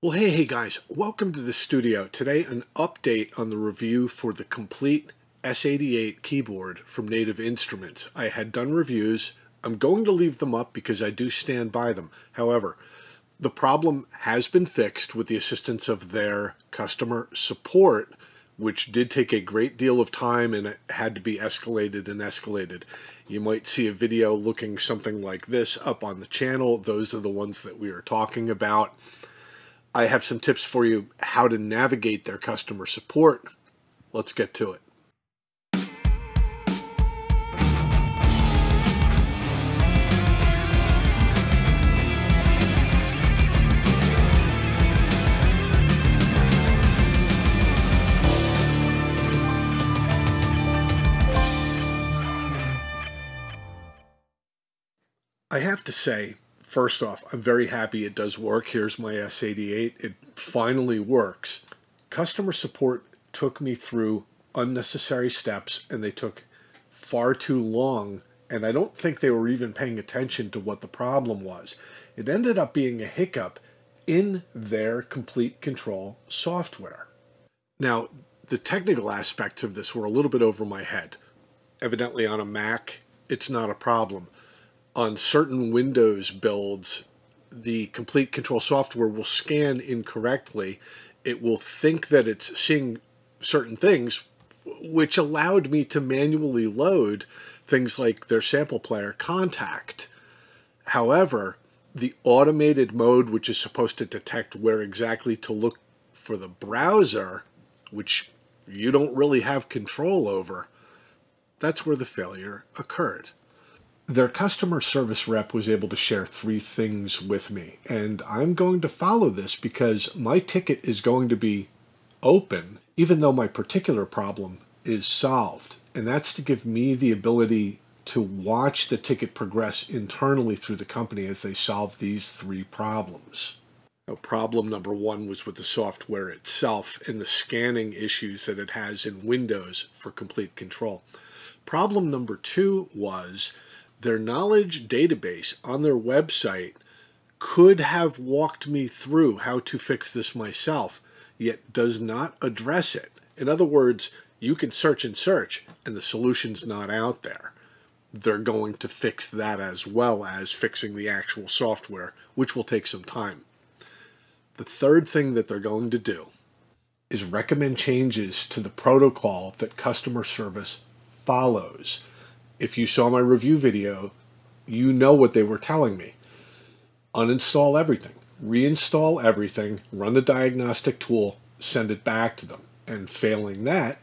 Well, hey guys, welcome to the studio. Today, an update on the review for the Komplete S88 keyboard from Native Instruments. I had done reviews. I'm going to leave them up because I do stand by them. However, the problem has been fixed with the assistance of their customer support, which did take a great deal of time and it had to be escalated and escalated. You might see a video looking something like this up on the channel. Those are the ones that we are talking about. I have some tips for you how to navigate their customer support. Let's get to it. I have to say, first off, I'm very happy it does work. Here's my S88. It finally works. Customer support took me through unnecessary steps and they took far too long, and I don't think they were even paying attention to what the problem was. It ended up being a hiccup in their Komplete Control software. Now, the technical aspects of this were a little bit over my head. Evidently on a Mac, it's not a problem. On certain Windows builds, the Komplete Control software will scan incorrectly. It will think that it's seeing certain things, which allowed me to manually load things like their sample player Contact. However, the automated mode, which is supposed to detect where exactly to look for the browser, which you don't really have control over, that's where the failure occurred. Their customer service rep was able to share 3 things with me, and I'm going to follow this because my ticket is going to be open, even though my particular problem is solved. And that's to give me the ability to watch the ticket progress internally through the company as they solve these 3 problems. Now, problem number 1 was with the software itself and the scanning issues that it has in Windows for Komplete Control. Problem number 2 was their knowledge database on their website could have walked me through how to fix this myself, yet does not address it. In other words, you can search and search, and the solution's not out there. They're going to fix that as well as fixing the actual software, which will take some time. The third thing that they're going to do is recommend changes to the protocol that customer service follows. If you saw my review video, you know what they were telling me. Uninstall everything, reinstall everything, run the diagnostic tool, send it back to them. And failing that,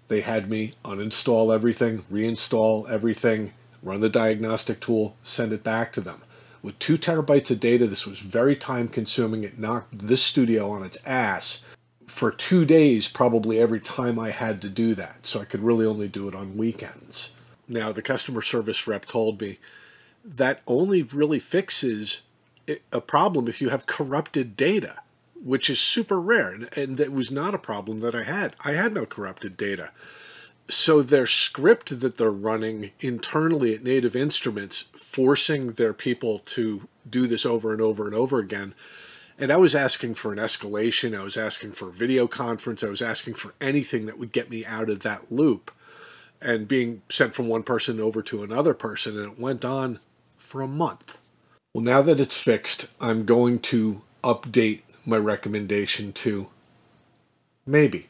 they had me uninstall everything, reinstall everything, run the diagnostic tool, send it back to them. With 2 terabytes of data, this was very time consuming. It knocked this studio on its ass for 2 days, probably every time I had to do that. So I could really only do it on weekends. Now, the customer service rep told me that only really fixes a problem if you have corrupted data, which is super rare, and that was not a problem that I had. I had no corrupted data. So their script that they're running internally at Native Instruments, forcing their people to do this over and over and over again, and I was asking for an escalation, I was asking for a video conference, I was asking for anything that would get me out of that loop, and being sent from one person over to another person, and it went on for a month. Well, now that it's fixed, I'm going to update my recommendation to maybe.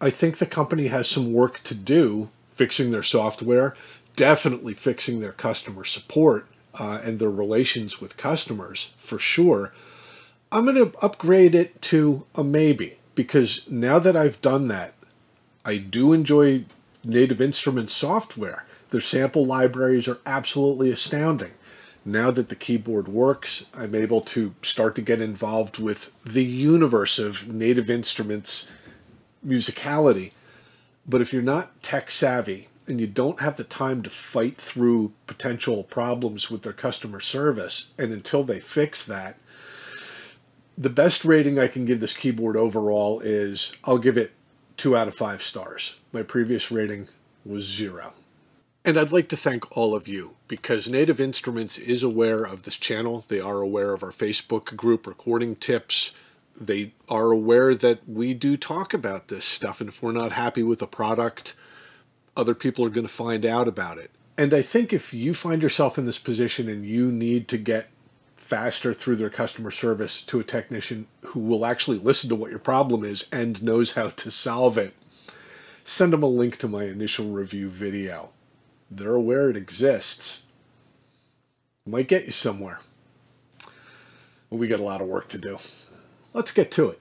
I think the company has some work to do fixing their software, definitely fixing their customer support and their relations with customers, for sure. I'm going to upgrade it to a maybe, because now that I've done that, I do enjoy Native Instruments software. Their sample libraries are absolutely astounding. Now that the keyboard works, I'm able to start to get involved with the universe of Native Instruments musicality. But if you're not tech savvy and you don't have the time to fight through potential problems with their customer service, and until they fix that, the best rating I can give this keyboard overall is, I'll give it 2 out of 5 stars. My previous rating was 0. And I'd like to thank all of you, because Native Instruments is aware of this channel. They are aware of our Facebook group, recording tips, They are aware that we do talk about this stuff, and if we're not happy with a product, other people are going to find out about it. And I think if you find yourself in this position and you need to get faster through their customer service to a technician who will actually listen to what your problem is and knows how to solve it, send them a link to my initial review video. They're aware it exists. It might get you somewhere. But we got a lot of work to do. Let's get to it.